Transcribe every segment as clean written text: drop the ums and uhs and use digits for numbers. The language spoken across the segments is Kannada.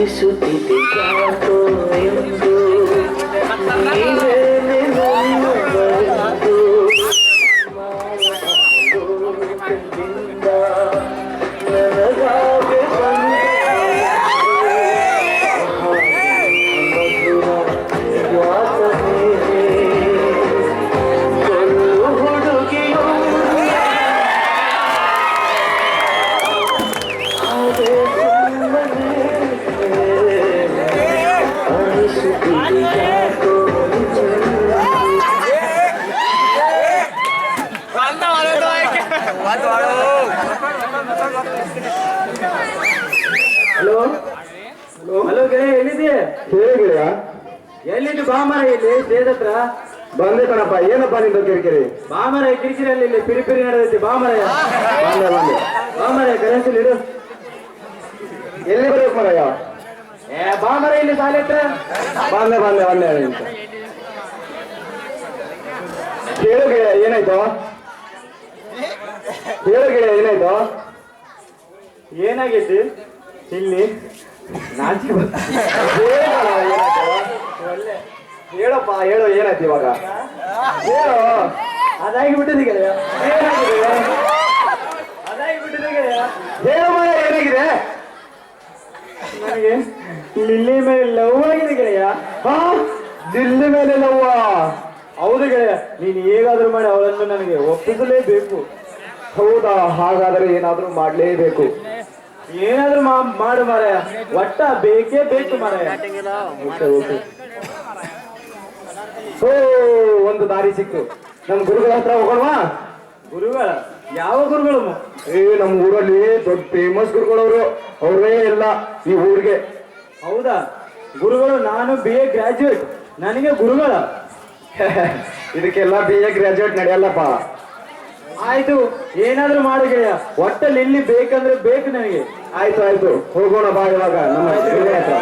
ಅನಿಸುತ್ತಿದೆ ಯಾಕೋ ಎಂದು ನೀವೇನೆ ನನ್ನ ಬಂದು ಮಾಯದಿಂದ ನನಗಾಗೆ ಹಲೋ ಹಲೋ ಗೆಳೆಯ ಎಲ್ಲಿದೆಯಾ? ಹೇಗಿದೆಯಾ? ಎಲ್ಲಿದ್ದು ಬಾಮರ ಇಲ್ಲಿ ಸ್ಟೇಜ್ ಹತ್ರ ಬಂದೆ ಕಣಪ್ಪ. ಏನಪ್ಪ ನಿಂದು ಕಿರಿಕಿರಿ? ಬಾಮರ ಕಿರಿಕಿರಿಯಲ್ಲಿ ಇಲ್ಲಿ ಪಿರಿ ನಡೆದೈತಿ. ಬಾಮರ ಬಂದೆ ಬಾಮರ ಕರೆನ್ಸಿಲ್ ಇಡು. ಎಲ್ಲಿ ಬರ್ಬೇಕು ಮರಯ್ಯ? ಬಾಮರ ಇಲ್ಲಿ ಸಾಲೆ ಹತ್ರ ಬಂದೆ ಅಂತ ಹೇಳು ಗೆಳೆಯ, ಏನಾಯ್ತು? ಹೇಳು ಗೆಳೆಯ, ಏನಾಯ್ತು? ಏನಾಗೈತಿ ಇಲ್ಲಿ? ನಾಚಿಕೆ ಹೇಳಪ್ಪ, ಹೇಳು ಏನಾಯ್ತು ಇವಾಗ? ಹೇಳು. ಅದಾಗಿಬಿಟ್ಟಿದೆ ಗೆಳೆಯ. ಏನಾಗಿದೆ? ಅದಾಗಿಬಿಟ್ಟಿದೆ ಗೆಳೆಯ. ಹೇಳು ಮರ, ಏನಾಗಿದೆ? ನನಗೆ ಲಿಲ್ಲಿ ಮೇಲೆ ಲವ್ ಆಗಿದೆ ಗೆಳೆಯ. ಹಾ, ದಿಲ್ಲಿ ಮೇಲೆ ಲವ್ವ? ಹೌದು ಗೆಳೆಯ, ನೀನು ಹೇಗಾದ್ರೂ ಮಾಡಿ ಅವಳನ್ನು ನನಗೆ ಒಪ್ಪಿಸಲೇಬೇಕು. ಹೌದಾ? ಹಾಗಾದ್ರೆ ಏನಾದ್ರೂ ಮಾಡ್ಲೇಬೇಕು. ಏನಾದ್ರೂ ಮಾಡು ಮಾರಾಯ, ಒಟ್ಟ ಬೇಕೇ ಬೇಕು ಮಾರಾಯ. ಓ, ಒಂದು ದಾರಿ ಸಿಕ್ತು. ನಮ್ ಗುರುಗಳ ಹತ್ರ ಹೋಗೋಣವಾ? ಗುರುಗಳ? ಯಾವ ಗುರುಗಳು? ನಮ್ಮ ಊರಲ್ಲಿ ದೊಡ್ಡ ಫೇಮಸ್ ಗುರುಗಳವರು. ಅವ್ರೇ ಎಲ್ಲ ಈ ಊರಿಗೆ. ಹೌದಾ? ಗುರುಗಳು? ನಾನು BA ಗ್ರಾಜ್ಯುಯೇಟ್, ನನಗೆ ಗುರುಗಳ? ಇದಕ್ಕೆಲ್ಲ BA ಗ್ರಾಜ್ಯುಯೇಟ್ ನಡೆಯಲ್ಲಪ್ಪ. ಆಯ್ತು, ಏನಾದ್ರೂ ಮಾಡು ಗೆಳೆಯ, ಒಟ್ಟಲ್ಲಿ ಇಲ್ಲಿ ಬೇಕಂದ್ರೆ ಬೇಕು ನನಗೆ. ಆಯ್ತು, ಹೋಗೋಣ ಬಾ ಇವಾಗ ನಮ್ಮ ಗುರುಗಳ ಹತ್ರ.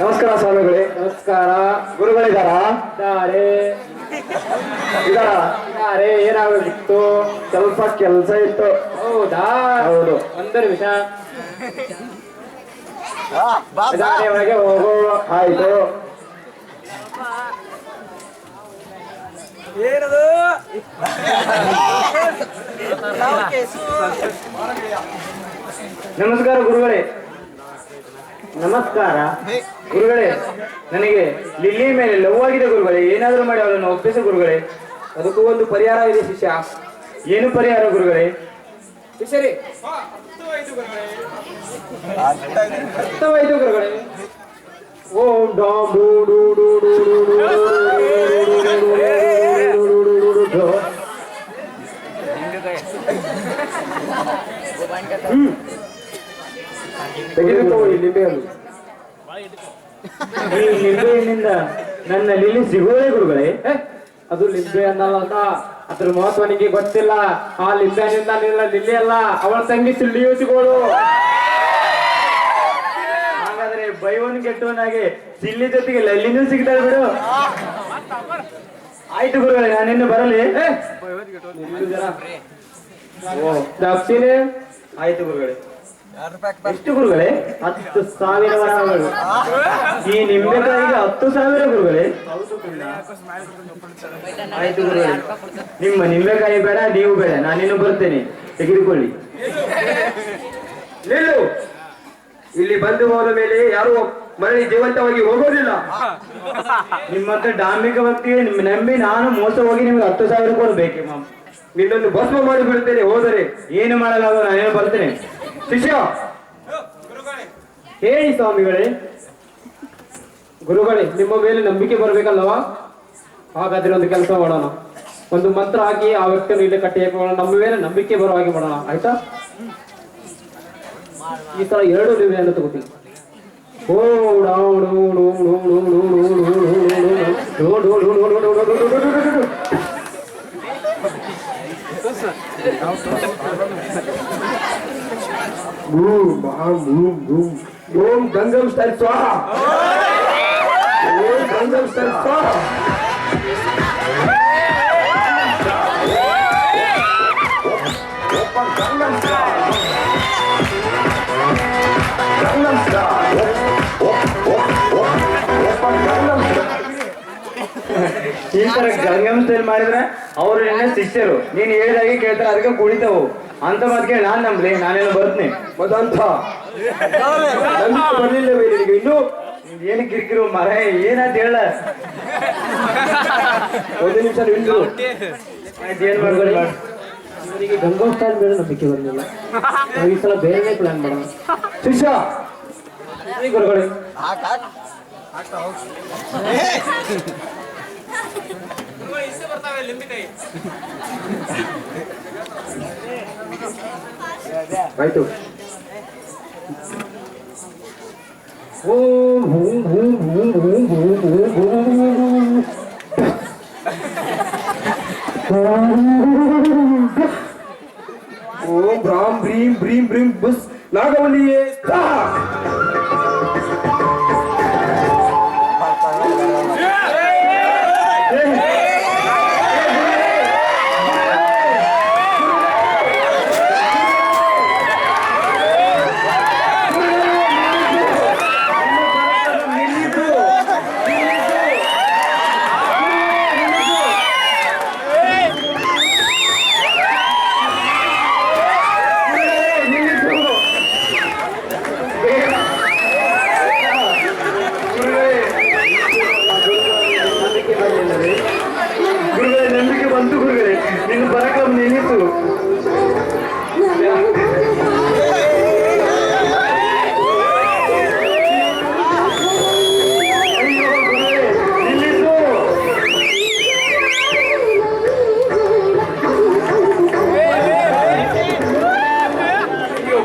ನಮಸ್ಕಾರ ಸ್ವಾಮಿಗಳೇ. ನಮಸ್ಕಾರ. ಗುರುಗಳಿದಾರಾ? ಇದಾರೆ. ಏನಾಗಬೇಕಿತ್ತು? ಸ್ವಲ್ಪ ಕೆಲಸ ಇತ್ತು. ಹೌದಾ? ಹೌದು. ಒಂದು ನಿಮಿಷ. ಒಳಗೆ ಹೋಗೋ. ಆಯ್ತು. ಏನದು? ನಮಸ್ಕಾರ ಗುರುಗಳೇ. ನಮಸ್ಕಾರ ಗುರುಗಳೇ. ನನಗೆ ಲಿಲ್ಲಿ ಮೇಲೆ ಲವ್ ಆಗಿದೆ ಗುರುಗಳೇ. ಏನಾದರೂ ಮಾಡಿ ಅವಳನ್ನು ಒಪ್ಪಿಸು ಗುರುಗಳೇ. ಅದಕ್ಕೂ ಒಂದು ಪರಿಹಾರ ಇದೆ ಶಿಷ್ಯ. ಏನು ಪರಿಹಾರ ಗುರುಗಳೇ? ಸರಿ, ಅರ್ಥವಾಯ್ತು ಗುರುಗಳೇ. ಓಂ ಡಾಮ್ ಡೂ ಡೂ ಡೂ ಡೂ ಡೂ ಡೂ ತೆಗೆದುಕೊಳ್ಳಿ ಲಿಂಬೆಯನ್ನು. ಈ ಲಿಂಬೆ ಹಣ್ಣಿಂದ ನನ್ನ ಲಿಲ್ಲಿ ಸಿಗೋದೇ ಗುರುಗಳೇ? ಅದು ಲಿಂಬೆ ಅನ್ನಲ್ಲ ಅಂತ. ಅದ್ರ ಮಹತ್ವ ನಿಮಗೆ ಗೊತ್ತಿಲ್ಲ. ಆ ಲಿಂಬೆ ಹಣ್ಣಿಂದ ನಿನ್ನ ಲಿಲ್ಲಿ ಅಲ್ಲ, ಅವಳ ತಂಗಿ ಸುಳ್ಳಿಯೂ ಸಿಗೋಳು. ಹಾಗಾದ್ರೆ ಬೈ ಒನ್ ಗೆಟ್ ಒನ್ ಆಗಿ ಸಿಲ್ಲಿ ಜೊತೆಗೆ ಲಲ್ಲಿನೂ ಸಿಗ್ತಾಳೆ ಬಿಡು. ಆಯ್ತು ಗುರುಗಳೇ, ನಾನಿನ್ನು ಬರಲಿ. ತಪ್ಪಿನೇ. ಆಯ್ತು ಗುರುಗಳೇ. ಎಷ್ಟು ಗುರುಗಳೇ? 10,000 ವರಗಳು. ಈ ನಿಂಬೆಕಾಯಿಗೆ 10,000 ಗುರುಗಳೇ? ಆಯ್ತು ಗುರುಗಳೇ, ನಿಮ್ಮ ನಿಂಬೆಕಾಯಿ ಬೇಡ, ನೀವು ಬೇಡ, ನಾನಿನ್ನು ಬರ್ತೇನೆ, ತೆಗೆದುಕೊಳ್ಳಿ. ನಿಲ್ಲು. ಇಲ್ಲಿ ಬಂದು ಹೋದ ಮೇಲೆ ಯಾರು ಮರಳಿ ಜೀವಂತವಾಗಿ ಹೋಗೋದಿಲ್ಲ. ನಿಮ್ಮಂತ ಡಾಂಬಿಕ ಭಕ್ತಿಗೆ ನಂಬಿ ನಾನು ಮೋಸ ಹೋಗಿ ನಿಮ್ಗೆ 10,000 ಕೊಡ್ಬೇಕೆ ಮಾಮ್? ನಿನ್ನನ್ನು ಭಸ್ಮ ಮಾಡಿ ಬಿಡುತ್ತೇನೆ ಹೋದರೆ. ಏನು ಮಾಡಲಾಗ, ನಾನೇನು ಬರ್ತೇನೆ. ಶಿಷ್ಯ, ಹೇಳಿ ಸ್ವಾಮಿಗಳೇ. ಗುರುಗಳೇ, ನಿಮ್ಮ ಮೇಲೆ ನಂಬಿಕೆ ಬರಬೇಕಲ್ಲವಾ? ಹಾಗಾದ್ರೆ ಒಂದು ಕೆಲಸ ಮಾಡೋಣ. ಒಂದು ಮಂತ್ರ ಹಾಕಿ ಆ ವ್ಯಕ್ತಿಯನ್ನು ಇಲ್ಲೇ ಕಟ್ಟಿ ಹಾಕೋಣ. ನಮ್ಮ ಮೇಲೆ ನಂಬಿಕೆ ಬರೋ ಹಾಗೆ ಮಾಡೋಣ, ಆಯ್ತಾ? ಈ ತರ 2 ನಿಂಬೆಯನ್ನು ತಗೋತೀನಿ. ಓಂ ಗಂಗಂ ಸ್ಟೈಲ್ ಸ್ವಾಹ. ಗಂಗಂ ಸ್ಟೈಲ್ ಸ್ಟಾರ್. ಈ ತರ ಗಂಗಮ್ ಸ್ಟೈಲ್ ಮಾಡಿದ್ರೆ ಅವ್ರು ಎಣ್ಣೆ ಶಿಷ್ಯರು, ನೀನ್ ಹೇಳಿದಾಗೆ ಕೇಳ್ತಾರೆ, ಅದಕ್ಕೆ ಕುಡಿತಾವು ಅಂತ ಮಾತು ಕೇಳಿ ನಾನ್ ನಂಬ್ಲಿ, ನಾನೇನು ಬರ್ತೀನಿ. ಮದಂತ ಬರ್ಲಿಲ್ಲವೇ ನಿನಗೆ ಇನ್ನು? ಏನು ಕಿರಿಕಿರು ಮರ, ಏನಂತ ಹೇಳ. ಒಂದು ನಿಮಿಷ ನಿಂತು. ಏನ್ ಮಾಡ್ಕೊಳ್ಳಿ. ಇವರಿಗೆ ಗಂಗಾ ಸ್ಟೈಲ್ ಮೇಲೆ ನಂಬಿಕೆ ಬಂದಿಲ್ಲ. ನಾವು ಈ ಸಲ ಬೇರೆನೇ ಪ್ಲಾನ್ ಮಾಡೋಣ. ಶಿಷ್ಯ ಈ ಗುರುಗಳೇ, ಆಯ್ತು. ಓಂ ಹೂಂ ಹೂಂ ಹೂಂ ಹೂಂ ಹೂಂ ಹೂಂ ಹೂಂ. ಓಂ ಭ್ರಾಂ ಭ್ರೀಂ ಭ್ರೀಂ ಭ್ರೀಂ ಬುಸ್ ನಾಗವಲ್ಲಿಯೇ ಸ್ಟಾರ್ಟ್. ಗುರುಗಳೇ ನಂಬಿಕೆ ಬಂತು ಗುರುಗಳೇ, ನಿನ್ನ ಪರಾಕ್ರಮ ನಿಲ್ಲಿತು.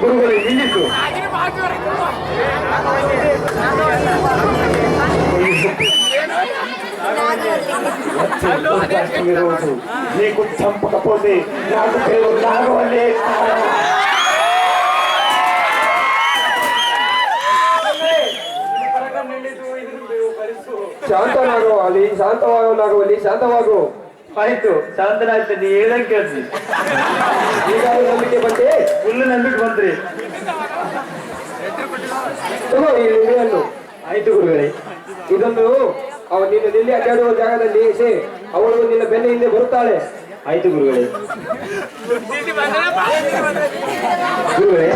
ಗುರುಗಳೇ ನಿಲ್ಲಿತು. నీకు చంపకపోతే నాకు పేరు నాగవల్లే. ಶಾಂತನಾಗಲಿ, ಶಾಂತವಾಗಲಿ, ಶಾಂತವಾಗು. ಆಯ್ತು, ಶಾಂತನಾಯ್ತು, ನೀ ಹೇಳ್ದಂಗೆ ಕೇಳ್ಸಿ. ಈಗ ನಂಬಿಕೆ ಬಂದೆ, ಫುಲ್ ನಂಬಿಕೆ ಬಂದ್ರಿ. ತಗೋ ಈ ನಿಂಬೆಯನ್ನು. ಆಯ್ತು ಗುರುಗಳೇ. ಇದನ್ನು ನೀನು ನಿಲ್ಲಿ ಅಡ್ಡಾಡುವ ಜಾಗದಲ್ಲಿ ಎಸೆ, ಅವಳು ನಿನ್ನ ಬೆನ್ನ ಹಿಂದೆ ಬರುತ್ತಾಳೆ. ಆಯ್ತು ಗುರುಗಳೇ. ಗುರುಗಳೇ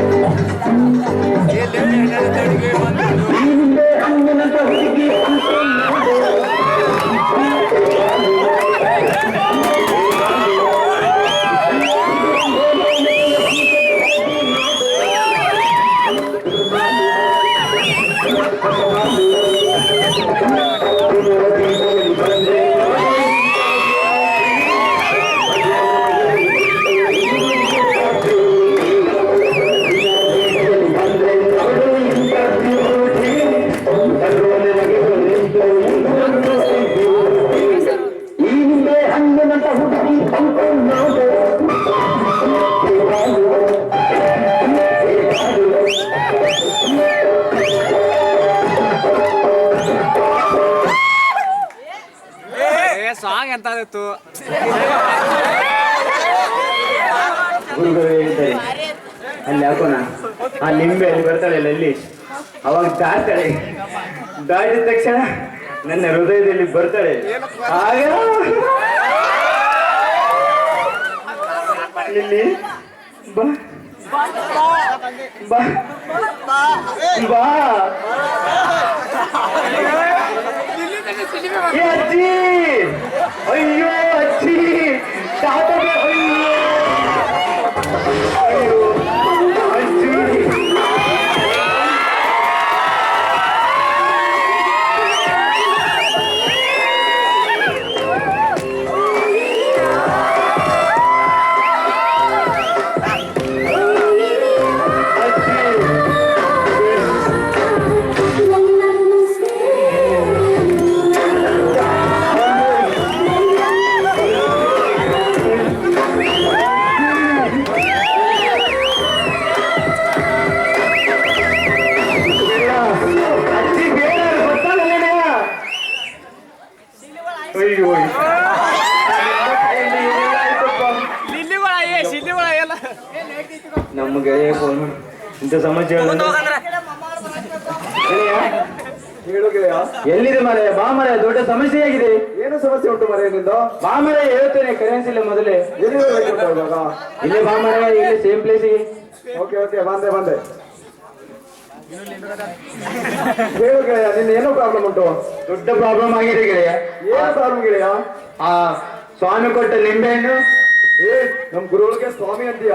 ಸಾಂಗ್ ಎಂತ ಇತ್ತು ಗುರುಗಳು ಹೇಳಿದ್ದಾರೆ, ಅಲ್ಲಿ ಹಾಕೋಣ ಆ ನಿಂಬೆ ಅಲ್ಲಿ ಬರ್ತಾಳೆ ಅಲ್ಲಿ, ಅವಾಗ ದಾಟ್ತಾಳೆ, ದಾಟಿದ ತಕ್ಷಣ ನನ್ನ ಹೃದಯದಲ್ಲಿ ಬರ್ತಾಳೆ. ಆಗ ಇಲ್ಲಿ ಬಾ ಬಾ ಬಾ ಏ ಅಜ್ಜಿ, ಅಯ್ಯೋ ಅಜ್ಜಿ, ತಾತಗೆ ಅಯ್ಯೋ ಅಯ್ಯೋ ಅಜ್ಜಿ. ನಮ್ಮ ಗೆಳೆಯ ಫೋನ್ ಇಂಥ ಸಮಸ್ಯೆ ಹೇಳು ಗೆಳೆಯ. ಎಲ್ಲಿದೆ ಮರೆ? ಬಾ ಮರೆ, ದೊಡ್ಡ ಸಮಸ್ಯೆ ಆಗಿದೆ. ಏನು ಸಮಸ್ಯೆ ಉಂಟು ಮರೆ ನಿಂದು? ಬಾ ಮರೆ, ಹೇಳ್ತೇನೆ, ಕರೆನ್ಸಿ ಇಲ್ಲ ಮೊದಲೇ. ಎಲ್ಲಿ ಹೋಗ್ಬೇಕು ಉಂಟು ಇವಾಗ? ಇಲ್ಲಿ ಬಾ ಮರೆ, ಇಲ್ಲಿ ಸೇಮ್ ಪ್ಲೇಸಿಗೆ. ಓಕೆ ಓಕೆ, ಬಂದೆ. ಹೇಳು ಗೆಳೆಯ, ನಿನ್ನ ಏನೋ ಪ್ರಾಬ್ಲಮ್ ಉಂಟು? ದೊಡ್ಡ ಪ್ರಾಬ್ಲಮ್ ಆಗಿದೆ ಗೆಳೆಯ. ಏನು ಪ್ರಾಬ್ಲಮ್ ಗೆಳೆಯ? ಆ ಸ್ವಾಮಿ ಕೊಟ್ಟ ನಿಂಬೆಹಣ್ಣು, ನಮ್ ಗುರುಗಳಿಗೆ ಸ್ವಾಮಿ ಅಂತೀಯ?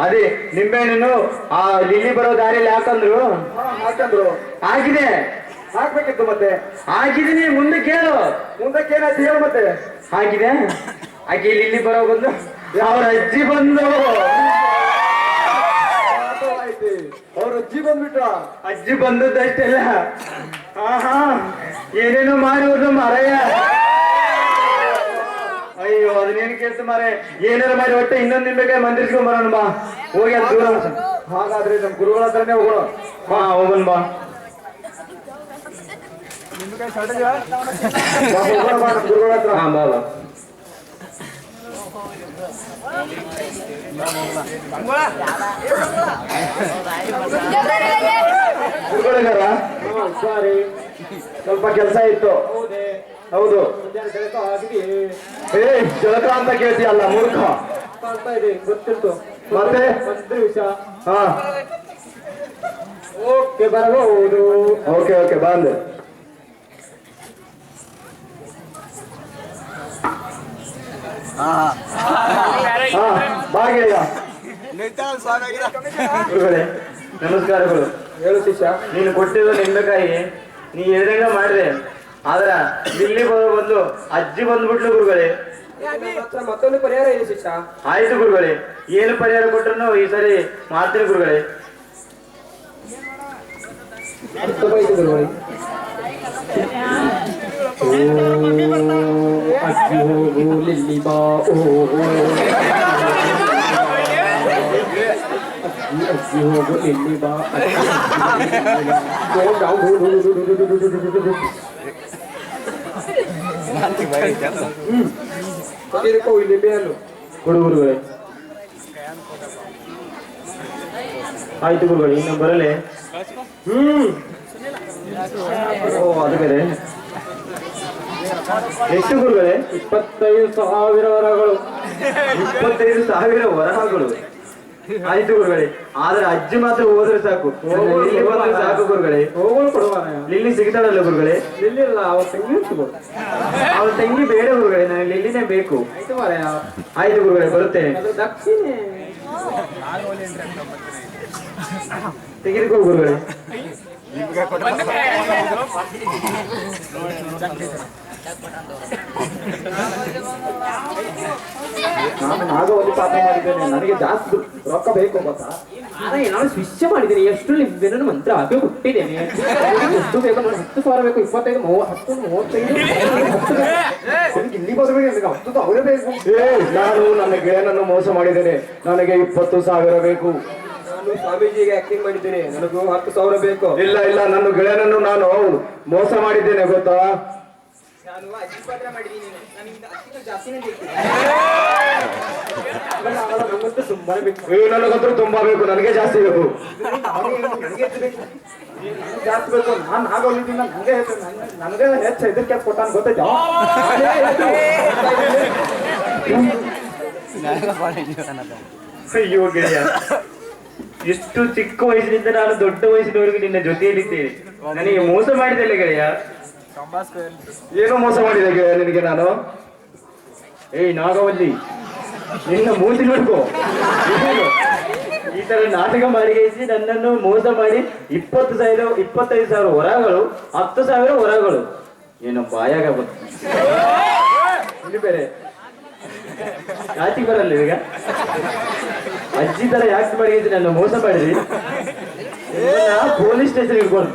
ಅದೇ ನಿಂಬೆಹಣ್ಣು ಆ ಲಿಲ್ಲಿ ಬರೋ ದಾರಿಯಲ್ಲಿ ಹಾಕಂದ್ರು. ಹಾಕಂದ್ರು? ಹಾಕಿದೆ. ಹಾಕ್ಬೇಕಿತ್ತು ಮತ್ತೆ? ಹಾಕಿದೀನಿ, ಮುಂದೆ ಕೇಳು. ಮುಂದಕ್ಕೆ ಏನಾಯ್ತು ಹೇಳು ಮತ್ತೆ? ಹಾಕಿದೆ. ಆಕೆ ಲಿಲ್ಲಿ ಬರೋ ಬಂದು ಅವ್ರ ಅಜ್ಜಿ ಬಂದು. ಅವ್ರ ಅಜ್ಜಿ ಬಂದ್ಬಿಟ್ರ? ಅಜ್ಜಿ ಬಂದದ್ದಷ್ಟೆಲ್ಲ ಆಹಾ ಏನೇನೋ ಮಾಡಿ ಹೋದ್ರು ಮರಯ್ಯ. ಅಯ್ಯೋ, ಅದನ್ನೇನು ಕೇಳ್ತು ಮಾರೆ. ಏನಾರು ಮಾಡಿ ಒಟ್ಟೆ ಇನ್ನೊಂದು ನಿಂಬೆಕಾಯಿ ಮಂದಿರ್ಸ್ಕೊಂಡ್ ಬರೋಣ ಬಾ. ಹೋಗಿ ಅದು ದೂರ. ಹಾಗಾದ್ರೆ ನಮ್ ಗುರುಗಳ ಹತ್ರನೇ ಹೋಗೋಣ. ಹಾ, ಹೋಗೋಣ ಬಾ. ಹೋಗೋಣ ಬಾ ನಮ್ ಗುರುಗಳ ಹತ್ರ. ಹಾ, ಬಾ ಬಾ. ಗುರುಗಳಿಗಾರ? ಸಾರಿ, ಸ್ವಲ್ಪ ಕೆಲಸ ಇತ್ತು. ಹೌದು. ಜಲಕ ಅಂತ ಕೇಳ್ತೀಯಲ್ಲ ಮೂರ್ಖ. ಗೊತ್ತಿತ್ತು ಮತ್ತೆ ಒಂದು ನಿಮಿಷ. ಹಾ, ಓಕೆ, ಬರಬಹುದು. ಓಕೆ ಬಂದೆ. ಹಾ, ಬಾ ಗೆಳೆಯ. ಗುರುಗಳೇ, ನಮಸ್ಕಾರಗಳು. ಹೇಳು ಶಿಷ್ಯ. ನೀನು ಕೊಟ್ಟಿರೋ ನಿಂಬೆಕಾಯಿ ನೀ ಹೇಳ್ದಂಗ ಮಾಡಿದೆ. ಆದ್ರ ಇಲ್ಲಿ ಬರೋ ಬಂದು ಅಜ್ಜಿ ಬಂದ್ಬಿಟ್ಲು ಗುರುಗಳೇ. ನನ್ನ ಹತ್ರ ಮತ್ತೊಂದು ಪರಿಹಾರ ಇದೆ ಶಿಷ್ಯ. ಆಯ್ತು ಗುರುಗಳೇ, ಏನು ಪರಿಹಾರ ಕೊಟ್ರು ಈ ಸರಿ ಮಾಡ್ತೀನಿ ಗುರುಗಳೇ. ತಗೋಯ್ತು ಗುರುಗಳೇ. ಅಜ್ಜಿ ಹೋಗು ಲಿಲ್ಲಿ ಬಾ, ಅಜ್ಜಿ ಹೋಗು ಲಿಲ್ಲಿ ಬಾ. ನಿಂಬೆಹಣ್ಣು ಕೊಡು ಗುರುಗಳೇ. ಆಯ್ತು ಗುರುಗಳೇ, ಇನ್ನು ಬರಲೇ. ಓ, ಅದು ಬೇರೆ. ಎಷ್ಟು ಗುರುಗಳೇ? 25,000 ವರಗಳು. 25,000 ವರಹಗಳು. ಆಯ್ತು ಗುರುಗಳೇ, ಆದ್ರೆ ಅಜ್ಜಿ ಮಾತ್ರ ಹೋದ್ರೆ ಸಾಕು. ಇಲ್ಲಿ ಬಂದ್ರೆ ಸಾಕು ಗುರುಗಳೇ. ಹೋಗೋಣ ಕೊಡುವ. ಲಿಲ್ಲಿ ಸಿಗ್ತಾಳಲ್ಲ ಗುರುಗಳೇ? ಇಲ್ಲಿಲ್ಲ, ಅವತ್ತು ತೆಂಗಿ ಇಟ್ಬೋದು. ಅವ್ರ ತಂಗಿ ಬೇಡ ಗುರುಗಳೇ, ನನಗೆ ಲಿಲ್ಲಿನೇ ಬೇಕು. ಆಯ್ತು ಮಾರಾಯ. ಆಯ್ತು ಗುರುಗಳೇ, ಬರುತ್ತೇನೆ. ಅದು ದಕ್ಷಿಣೆ. ತೆಗೆದುಕೋ ಗುರುಗಳೇ. ನಾನು ನಾಗವಲ್ಲಿ ಪಾಪ ಮಾಡಿದ್ದೇನೆ, ನನಗೆ ಜಾಸ್ತಿ ರೊಕ್ಕ ಬೇಕು ಗೊತ್ತಾ? ನಾನು ಶಿಷ್ಯ ಮಾಡಿದ್ದೀನಿ. ಎಷ್ಟು ನಿಂಬೆಹಣ್ಣು ಮಂತ್ರ ಹಾಕಿ ಕೊಟ್ಟಿದ್ದೇನೆ. ಎಷ್ಟು ಬೇಕು ನೋಡಿ? 10,000 ಬೇಕು, 25, 30, 35, 10 ನನಗೆ ಇಲ್ಲಿ ಬರಬೇಕು, ನನಗೆ 10,000 ಬೇಕು. ನಾನು ನನ್ನ ಗೆಳೆಯನನ್ನು ಮೋಸ ಮಾಡಿದ್ದೇನೆ. ನನಗೆ 20,000 ಬೇಕು. ನಾನು ಸ್ವಾಮೀಜಿಗೆ ಆಕ್ಟಿಂಗ್ ಮಾಡಿದ್ದೇನೆ, ನನಗೂ 10,000 ಬೇಕು. ಇಲ್ಲ, ನನ್ನ ಗೆಳೆಯನನ್ನು ನಾನು ಮೋಸ ಮಾಡಿದ್ದೇನೆ ಗೊತ್ತಾ? ನಾನು ಅಜ್ಜಿಪಾತ್ರ ಮಾಡಿದ್ದೀನಿ, ನನಗೆ ಅಕ್ಕಿನ ಜಾಸ್ತಿನೇ ಬೇಕು. ನಮ್ಮಂತೂ ತುಂಬಾ ಬೇಕು. ನನಗಂತೂ ತುಂಬಾ ಬೇಕು, ನನಗೆ ಜಾಸ್ತಿ ಬೇಕು. ನನಗೆ ಬೇಕು, ಜಾಸ್ತಿ ಬೇಕು. ನಾನು ಆಗೋಲ್ಲಿದ್ದೀನಿ, ನನಗೆ ಹೆಚ್ಚು ಇದಕ್ಕೆ ಕೊಟ್ಟಾನ ಗೊತ್ತೈತಾ? ಅಯ್ಯೋ ಗೆಳೆಯ, ಎಷ್ಟು ಚಿಕ್ಕ ವಯಸ್ಸಿನಿಂದ ನಾನು ದೊಡ್ಡ ವಯಸ್ಸಿನವರೆಗೂ ನಿನ್ನ ಜೊತೆಯಲ್ಲಿದ್ದೇನೆ. ನನಗೆ ಮೋಸ ಮಾಡಿದೆಲ್ಲ ಗೆಳೆಯ. ಏನೋ ಮೋಸ ಮಾಡಿದೆ ಗೆಳೆಯ ನಿನಗೆ ನಾನು? ಏಯ್ ನಾಗವಲ್ಲಿ, ನಿನ್ನ ಮೂತಿ ನೋಡ್ಕೋ. ಈ ತರ ನಾಟಕ ಮಾಡಿಸಿ ನನ್ನನ್ನು ಮೋಸ ಮಾಡಿ 25,000 ವರಗಳು, 10,000 ವರಗಳು. ಏನೋ ಬಾಯಾಗ ಬಂತು. ಇಲ್ಲಿ ಬೇರೆ ಯಾಕೆ ಬರಲ್ಲ ಈಗ? ಅಜ್ಜಿ ತರ ಯಾಕೆ ಮಾಡಿದ್ರಿ? ನನ್ನ ಮೋಸ ಮಾಡಿದ್ರಿ. ಪೊಲೀಸ್ ಸ್ಟೇಷನ್ ಇಟ್ಕೊಂಡು